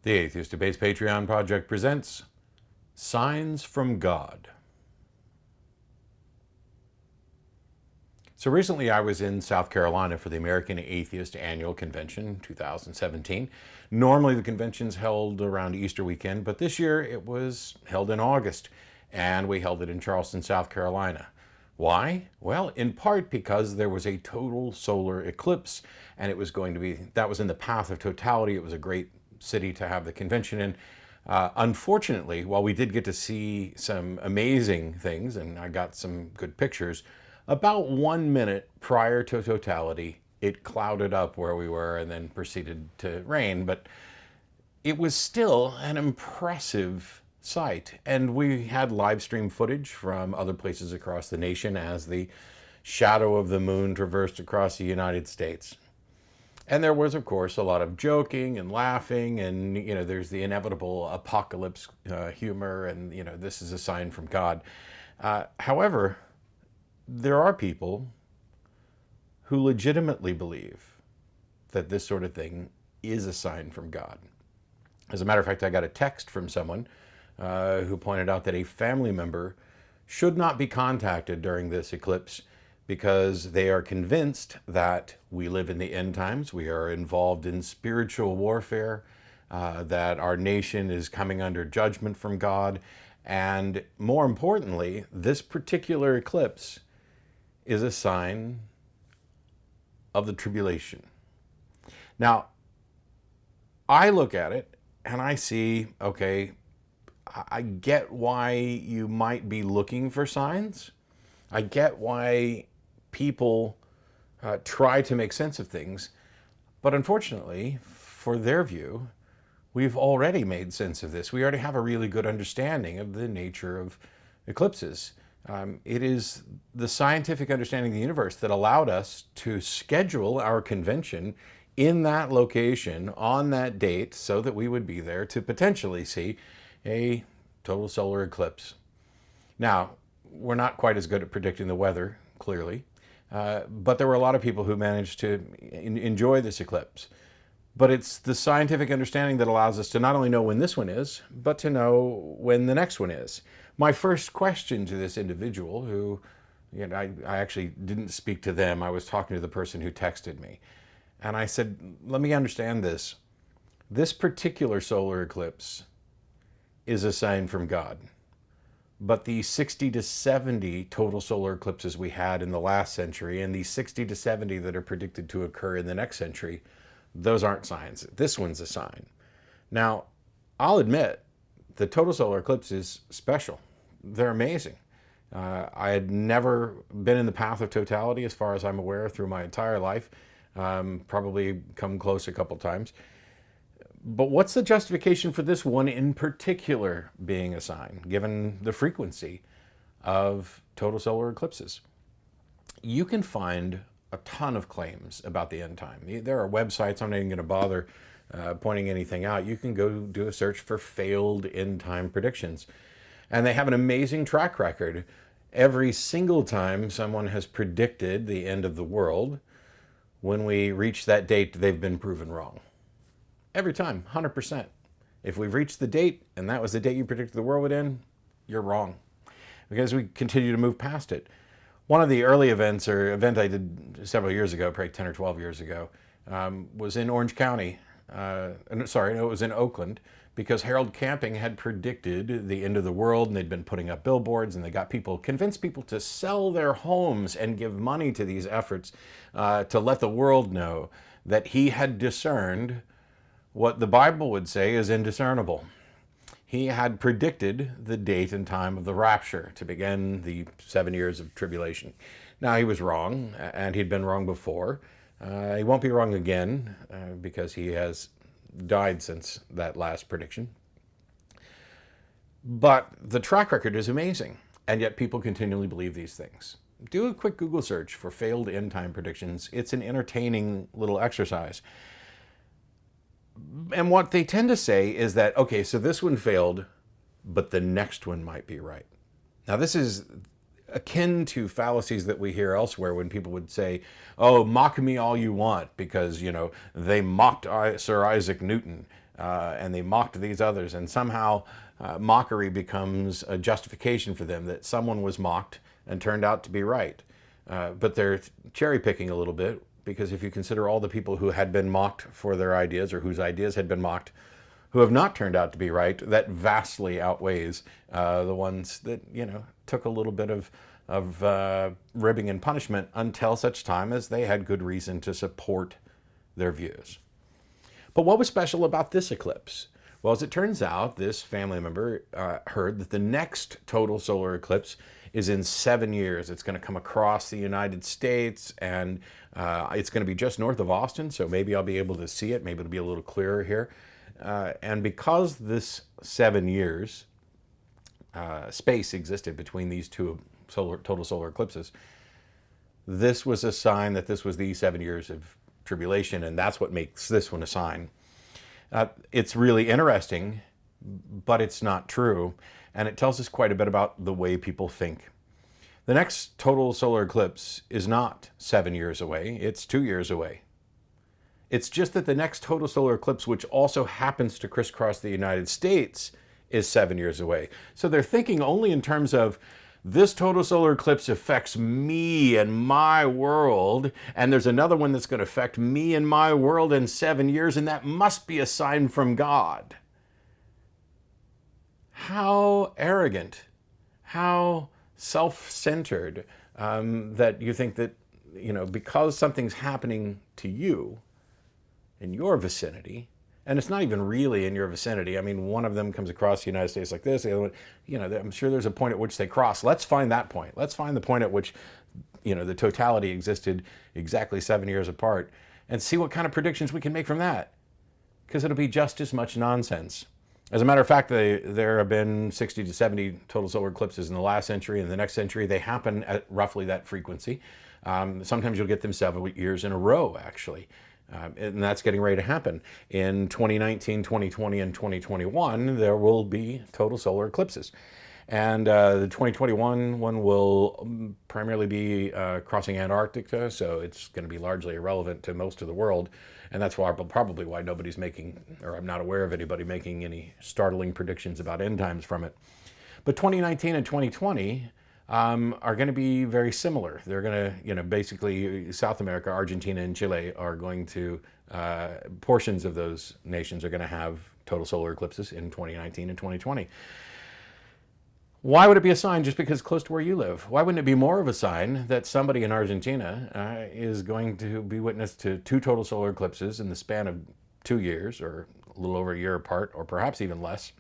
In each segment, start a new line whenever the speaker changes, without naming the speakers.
The Atheist Debates Patreon project presents Signs from God. So recently I was in South Carolina for the American Atheist Annual Convention 2017. Normally the convention's held around Easter weekend, but this year it was held in August, and we held it in Charleston, South Carolina. Why? Well, in part because there was a total solar eclipse, and that was in the path of totality. It was a great city to have the convention in. Unfortunately, while we did get to see some amazing things, and I got some good pictures, about 1 minute prior to totality, it clouded up where we were and then proceeded to rain. But it was still an impressive sight. And we had live stream footage from other places across the nation as the shadow of the moon traversed across the United States. And there was, of course, a lot of joking and laughing, and, there's the inevitable apocalypse humor, and, this is a sign from God. However, there are people who legitimately believe that this sort of thing is a sign from God. As a matter of fact, I got a text from someone who pointed out that a family member should not be contacted during this eclipse because they are convinced that we live in the end times, we are involved in spiritual warfare, that our nation is coming under judgment from God, and more importantly, this particular eclipse is a sign of the tribulation. Now, I look at it and I see, okay, I get why you might be looking for signs. I get why people try to make sense of things. But unfortunately, for their view, we've already made sense of this. We already have a really good understanding of the nature of eclipses. It is the scientific understanding of the universe that allowed us to schedule our convention in that location on that date so that we would be there to potentially see a total solar eclipse. Now, we're not quite as good at predicting the weather, clearly, but there were a lot of people who managed to enjoy this eclipse. But it's the scientific understanding that allows us to not only know when this one is, but to know when the next one is. My first question to this individual, who, I actually didn't speak to them, I was talking to the person who texted me. And I said, let me understand this. This particular solar eclipse is a sign from God. But the 60 to 70 total solar eclipses we had in the last century, and the 60 to 70 that are predicted to occur in the next century, those aren't signs. This one's a sign. Now, I'll admit, the total solar eclipse is special. They're amazing. I had never been in the path of totality, as far as I'm aware, through my entire life. Probably come close a couple times. But what's the justification for this one in particular being a sign, given the frequency of total solar eclipses? You can find a ton of claims about the end time. There are websites, I'm not even going to bother pointing anything out. You can go do a search for failed end time predictions. And they have an amazing track record. Every single time someone has predicted the end of the world, when we reach that date, they've been proven wrong. Every time, 100%. If we've reached the date, and that was the date you predicted the world would end, you're wrong. Because we continue to move past it. One of the early event I did several years ago, probably 10 or 12 years ago, was in Orange County. It was in Oakland, because Harold Camping had predicted the end of the world, and they'd been putting up billboards, and they convinced people to sell their homes and give money to these efforts to let the world know that he had discerned what the Bible would say is indiscernible. He had predicted the date and time of the rapture to begin the 7 years of tribulation. Now, he was wrong, and he'd been wrong before. He won't be wrong again because he has died since that last prediction. But the track record is amazing, and yet people continually believe these things. Do a quick Google search for failed end time predictions. It's an entertaining little exercise. And what they tend to say is that, okay, so this one failed, but the next one might be right. Now, this is akin to fallacies that we hear elsewhere when people would say, oh, mock me all you want because, they mocked Sir Isaac Newton. and they mocked these others, and somehow mockery becomes a justification for them, that someone was mocked and turned out to be right. But they're cherry picking a little bit, because if you consider all the people who had been mocked for their ideas, or whose ideas had been mocked, who have not turned out to be right, that vastly outweighs the ones that, took a little bit of ribbing and punishment until such time as they had good reason to support their views. But what was special about this eclipse? Well, as it turns out, this family member heard that the next total solar eclipse is in 7 years. It's going to come across the United States, and it's going to be just north of Austin, so maybe I'll be able to see it. Maybe it'll be a little clearer here. And because this 7 years space existed between these two total solar eclipses, this was a sign that this was the 7 years of tribulation, and that's what makes this one a sign. It's really interesting, but it's not true, and it tells us quite a bit about the way people think. The next total solar eclipse is not 7 years away, it's 2 years away. It's just that the next total solar eclipse, which also happens to crisscross the United States, is 7 years away. So they're thinking only in terms of, this total solar eclipse affects me and my world, and there's another one that's going to affect me and my world in 7 years, and that must be a sign from God. How arrogant, how self-centered, that you think that, because something's happening to you in your vicinity, and it's not even really in your vicinity. I mean, one of them comes across the United States like this, the other one, I'm sure there's a point at which they cross. Let's find that point. Let's find the point at which, the totality existed exactly 7 years apart, and see what kind of predictions we can make from that. Because it'll be just as much nonsense. As a matter of fact, there have been 60 to 70 total solar eclipses in the last century. In the next century, they happen at roughly that frequency. Sometimes you'll get them 7 years in a row, actually. And that's getting ready to happen. In 2019, 2020, and 2021, there will be total solar eclipses. And the 2021 one will primarily be crossing Antarctica, so it's going to be largely irrelevant to most of the world. And that's probably why nobody's making, or I'm not aware of anybody making any startling predictions about end times from it. But 2019 and 2020 are going to be very similar. They're going to, basically South America, Argentina, and Chile are going to, portions of those nations are going to have total solar eclipses in 2019 and 2020. Why would it be a sign just because it's close to where you live? Why wouldn't it be more of a sign that somebody in Argentina is going to be witness to 2 total solar eclipses in the span of 2 years, or a little over a year apart, or perhaps even less,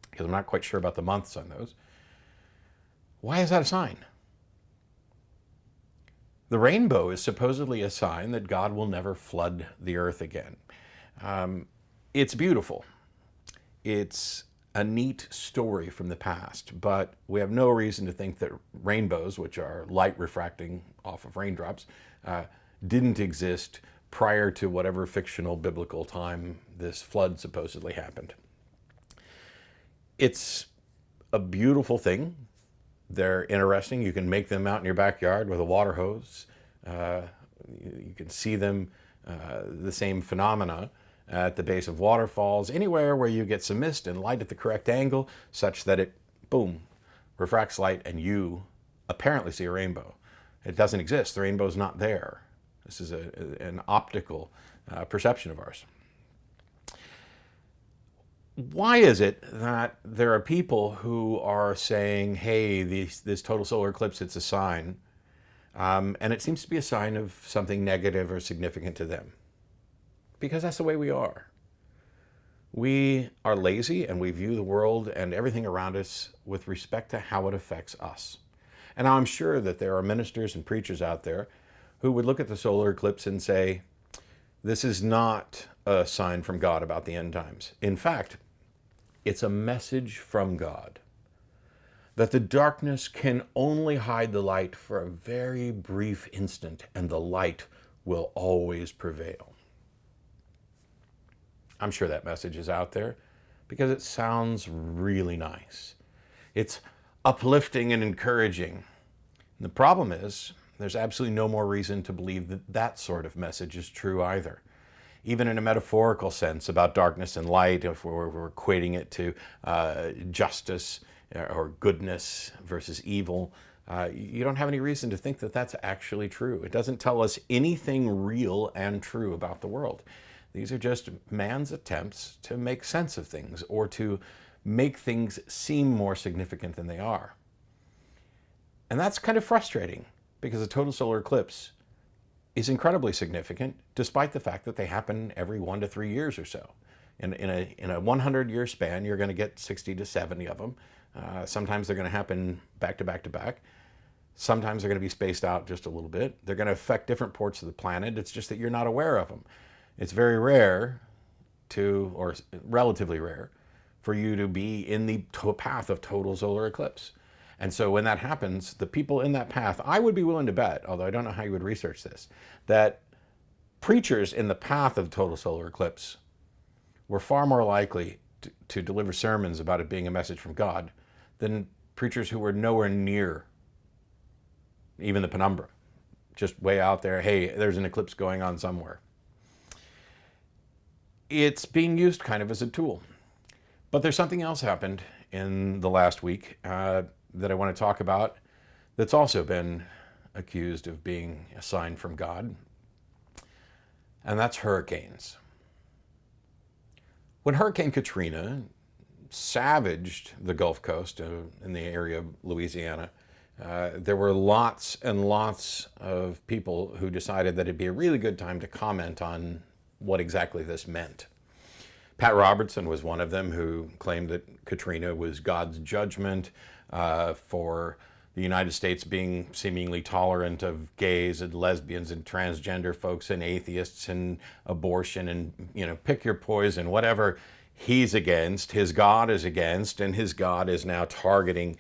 because I'm not quite sure about the months on those. Why is that a sign? The rainbow is supposedly a sign that God will never flood the earth again. It's beautiful. It's a neat story from the past, but we have no reason to think that rainbows, which are light refracting off of raindrops, didn't exist prior to whatever fictional biblical time this flood supposedly happened. It's a beautiful thing. They're interesting. You can make them out in your backyard with a water hose. You can see them, the same phenomena at the base of waterfalls, anywhere where you get some mist and light at the correct angle, such that it, boom, refracts light and you apparently see a rainbow. It doesn't exist. The rainbow's not there. This is an optical perception of ours. Why is it that there are people who are saying, hey, this total solar eclipse, it's a sign, and it seems to be a sign of something negative or significant to them? Because that's the way we are. We are lazy, and we view the world and everything around us with respect to how it affects us. And I'm sure that there are ministers and preachers out there who would look at the solar eclipse and say, this is not a sign from God about the end times. In fact, it's a message from God that the darkness can only hide the light for a very brief instant, and the light will always prevail. I'm sure that message is out there because it sounds really nice. It's uplifting and encouraging. And the problem is, there's absolutely no more reason to believe that that sort of message is true either. even in a metaphorical sense, about darkness and light, if we're equating it to justice or goodness versus evil. You don't have any reason to think that that's actually true. It doesn't tell us anything real and true about the world. These are just man's attempts to make sense of things or to make things seem more significant than they are. And that's kind of frustrating because a total solar eclipse is incredibly significant, despite the fact that they happen every 1 to 3 years or so. In a 100-year span, you're going to get 60 to 70 of them. Sometimes they're going to happen back to back to back. Sometimes they're going to be spaced out just a little bit. They're going to affect different parts of the planet. It's just that you're not aware of them. It's very rare or relatively rare, for you to be in the path of total solar eclipse. And so when that happens, the people in that path, I would be willing to bet, although I don't know how you would research this, that preachers in the path of total solar eclipse were far more likely to deliver sermons about it being a message from God than preachers who were nowhere near even the penumbra, just way out there, hey, there's an eclipse going on somewhere. It's being used kind of as a tool. But there's something else happened in the last week that I want to talk about that's also been accused of being a sign from God, and that's hurricanes. When Hurricane Katrina savaged the Gulf Coast in the area of Louisiana, there were lots and lots of people who decided that it'd be a really good time to comment on what exactly this meant. Pat Robertson was one of them who claimed that Katrina was God's judgment for the United States being seemingly tolerant of gays and lesbians and transgender folks and atheists and abortion and, pick your poison, whatever he's against, his God is against, and his God is now targeting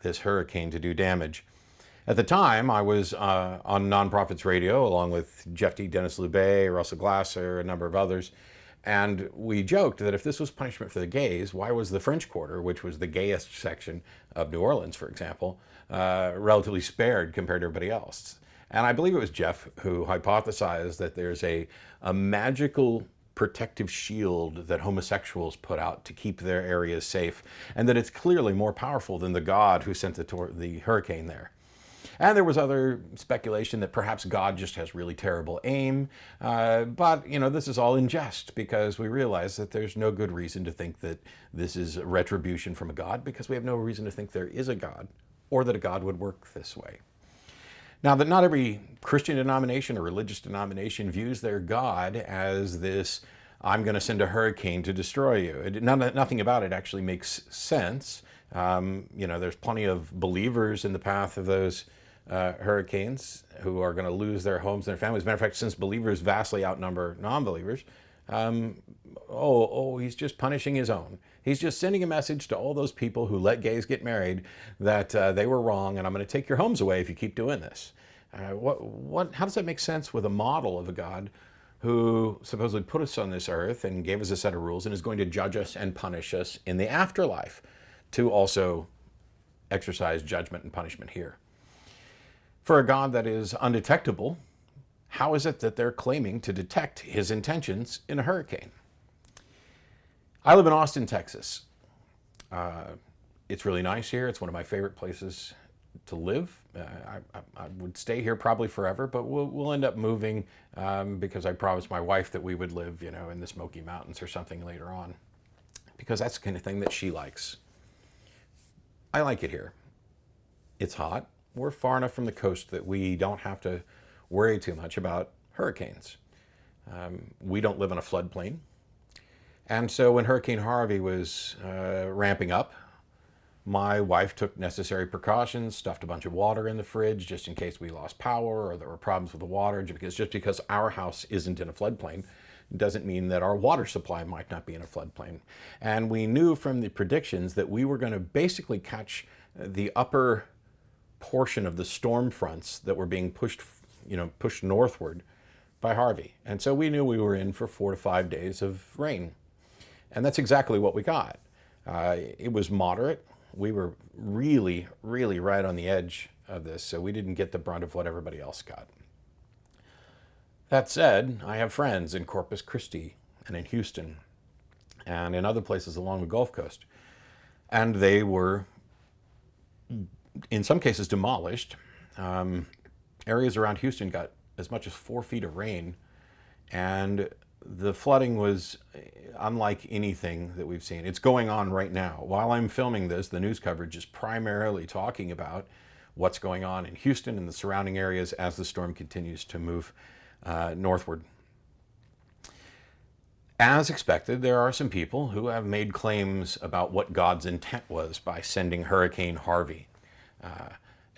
this hurricane to do damage. At the time, I was on Nonprofits Radio along with Jeff D. Dennis Lubay, Russell Glasser, a number of others. And we joked that if this was punishment for the gays, why was the French Quarter, which was the gayest section of New Orleans, for example, relatively spared compared to everybody else? And I believe it was Jeff who hypothesized that there's a magical protective shield that homosexuals put out to keep their areas safe, and that it's clearly more powerful than the God who sent the hurricane there. And there was other speculation that perhaps God just has really terrible aim. But, this is all in jest because we realize that there's no good reason to think that this is retribution from a God, because we have no reason to think there is a God or that a God would work this way. Now, that not every Christian denomination or religious denomination views their God as this, I'm going to send a hurricane to destroy you. Nothing about it actually makes sense. There's plenty of believers in the path of those hurricanes who are going to lose their homes and their families. As a matter of fact, since believers vastly outnumber non-believers, he's just punishing his own. He's just sending a message to all those people who let gays get married that they were wrong, and I'm going to take your homes away if you keep doing this. How does that make sense with a model of a God who supposedly put us on this earth and gave us a set of rules and is going to judge us and punish us in the afterlife to also exercise judgment and punishment here? For a God that is undetectable, how is it that they're claiming to detect his intentions in a hurricane? I live in Austin, Texas. It's really nice here. It's one of my favorite places to live. I would stay here probably forever, but we'll end up moving because I promised my wife that we would live, in the Smoky Mountains or something later on, because that's the kind of thing that she likes. I like it here. It's hot. We're far enough from the coast that we don't have to worry too much about hurricanes. We don't live in a floodplain. And so when Hurricane Harvey was ramping up, my wife took necessary precautions, stuffed a bunch of water in the fridge just in case we lost power or there were problems with the water. Just because our house isn't in a floodplain doesn't mean that our water supply might not be in a floodplain. And we knew from the predictions that we were going to basically catch the upper portion of the storm fronts that were being pushed northward by Harvey. And so we knew we were in for 4 to 5 days of rain. And that's exactly what we got. It was moderate. We were really, really right on the edge of this, so we didn't get the brunt of what everybody else got. That said, I have friends in Corpus Christi and in Houston and in other places along the Gulf Coast. And they were, in some cases, demolished. Areas around Houston got as much as 4 feet of rain, and the flooding was unlike anything that we've seen. It's going on right now. While I'm filming this, the news coverage is primarily talking about what's going on in Houston and the surrounding areas as the storm continues to move northward. As expected, there are some people who have made claims about what God's intent was by sending Hurricane Harvey.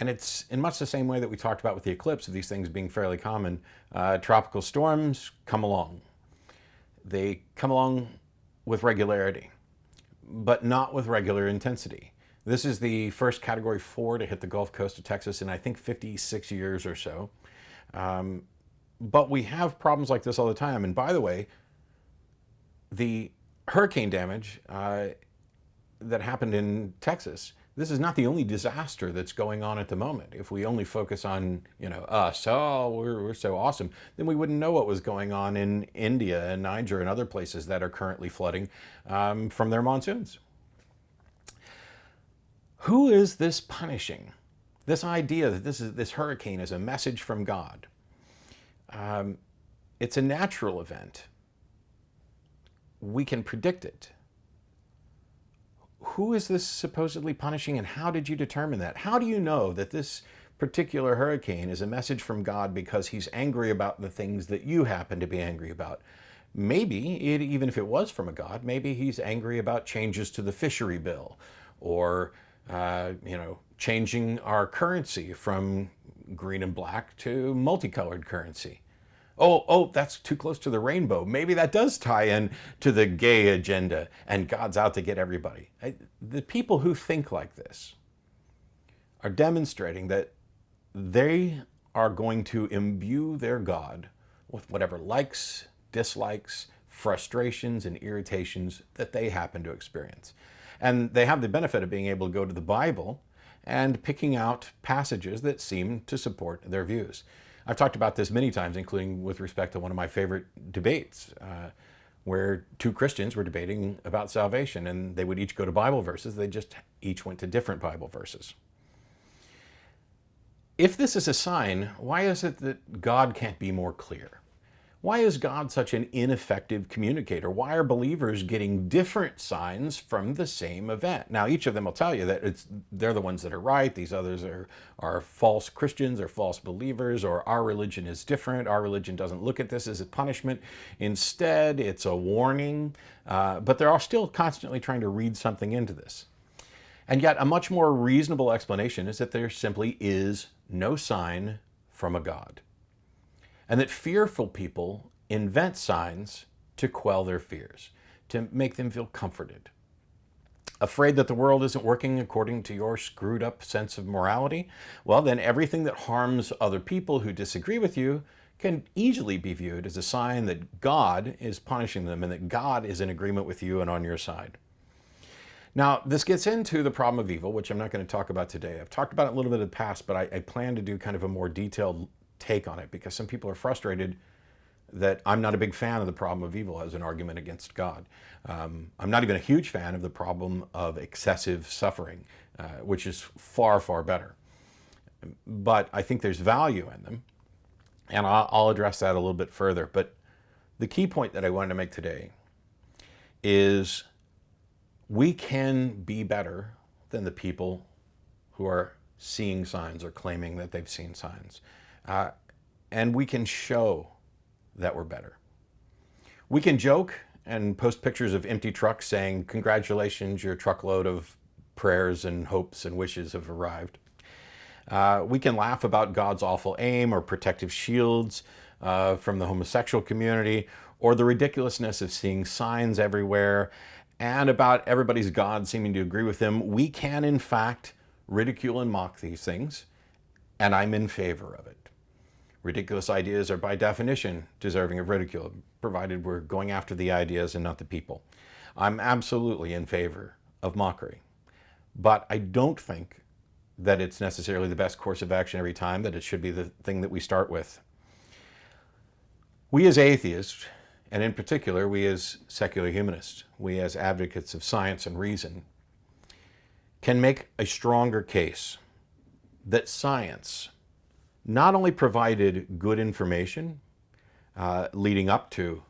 And it's in much the same way that we talked about with the eclipse, of these things being fairly common. Tropical storms come along. They come along with regularity, but not with regular intensity. This is the first Category 4 to hit the Gulf Coast of Texas in, I think, 56 years or so. But we have problems like this all the time. And by the way, the hurricane damage that happened in Texas, this is not the only disaster that's going on at the moment. If we only focus on, us, we're so awesome, then we wouldn't know what was going on in India and Niger and other places that are currently flooding from their monsoons. Who is this punishing? This idea that this hurricane is a message from God. It's a natural event. We can predict it. Who is this supposedly punishing, and how did you determine that? How do you know that this particular hurricane is a message from God because he's angry about the things that you happen to be angry about? Maybe, even if it was from a God, maybe he's angry about changes to the fishery bill, or changing our currency from green and black to multicolored currency. Oh, that's too close to the rainbow. Maybe that does tie in to the gay agenda and God's out to get everybody. The people who think like this are demonstrating that they are going to imbue their God with whatever likes, dislikes, frustrations, and irritations that they happen to experience. And they have the benefit of being able to go to the Bible and picking out passages that seem to support their views. I've talked about this many times, including with respect to one of my favorite debates, where two Christians were debating about salvation, and they would each go to Bible verses. They just each went to different Bible verses. If this is a sign, why is it that God can't be more clear? Why is God such an ineffective communicator? Why are believers getting different signs from the same event? Now, each of them will tell you that they're the ones that are right. These others are false Christians or false believers, or our religion is different. Our religion doesn't look at this as a punishment. Instead, it's a warning. But they're all still constantly trying to read something into this. And yet, a much more reasonable explanation is that there simply is no sign from a God, and that fearful people invent signs to quell their fears, to make them feel comforted. Afraid that the world isn't working according to your screwed up sense of morality? Well, then everything that harms other people who disagree with you can easily be viewed as a sign that God is punishing them and that God is in agreement with you and on your side. Now, this gets into the problem of evil, which I'm not going to talk about today. I've talked about it a little bit in the past, but I plan to do kind of a more detailed take on it, because some people are frustrated that I'm not a big fan of the problem of evil as an argument against God. I'm not even a huge fan of the problem of excessive suffering, which is far, far better. But I think there's value in them, and I'll address that a little bit further. But the key point that I wanted to make today is we can be better than the people who are seeing signs or claiming that they've seen signs. And we can show that we're better. We can joke and post pictures of empty trucks saying, "Congratulations, your truckload of prayers and hopes and wishes have arrived." We can laugh about God's awful aim or protective shields from the homosexual community, or the ridiculousness of seeing signs everywhere, and about everybody's God seeming to agree with them. We can, in fact, ridicule and mock these things, and I'm in favor of it. Ridiculous ideas are by definition deserving of ridicule, provided we're going after the ideas and not the people. I'm absolutely in favor of mockery, but I don't think that it's necessarily the best course of action every time, that it should be the thing that we start with. We as atheists, and in particular, we as secular humanists, we as advocates of science and reason, can make a stronger case that science not only provided good information leading up to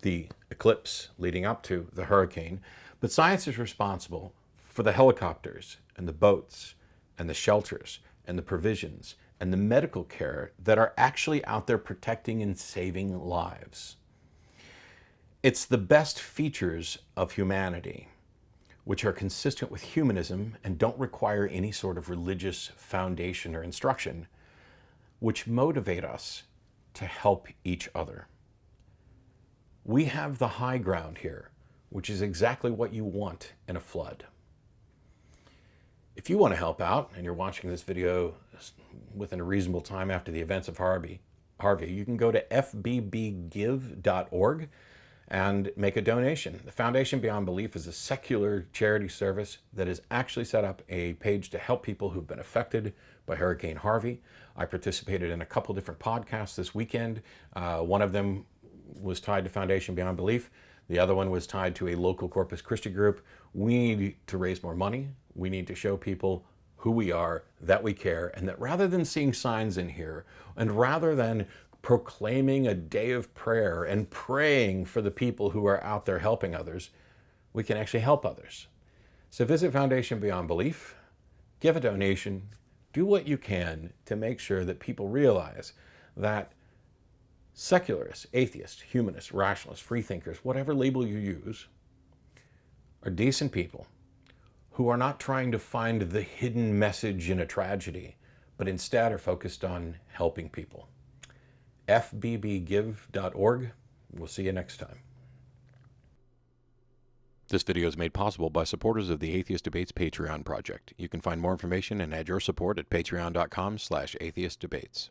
the eclipse, leading up to the hurricane, but science is responsible for the helicopters and the boats and the shelters and the provisions and the medical care that are actually out there protecting and saving lives. It's the best features of humanity, which are consistent with humanism and don't require any sort of religious foundation or instruction, which motivate us to help each other. We have the high ground here, which is exactly what you want in a flood. If you want to help out and you're watching this video within a reasonable time after the events of Harvey, you can go to fbbgive.org and make a donation. The Foundation Beyond Belief is a secular charity service that has actually set up a page to help people who've been affected by Hurricane Harvey. I participated in a couple different podcasts this weekend. One of them was tied to Foundation Beyond Belief. The other one was tied to a local Corpus Christi group. We need to raise more money. We need to show people who we are, that we care, and that rather than seeing signs in here, and rather than proclaiming a day of prayer and praying for the people who are out there helping others, we can actually help others. So visit Foundation Beyond Belief, give a donation, do what you can to make sure that people realize that secularists, atheists, humanists, rationalists, freethinkers, whatever label you use, are decent people who are not trying to find the hidden message in a tragedy, but instead are focused on helping people. fbbgive.org. We'll see you next time. This video is made possible by supporters of the Atheist Debates Patreon project. You can find more information and add your support at patreon.com/atheistdebates.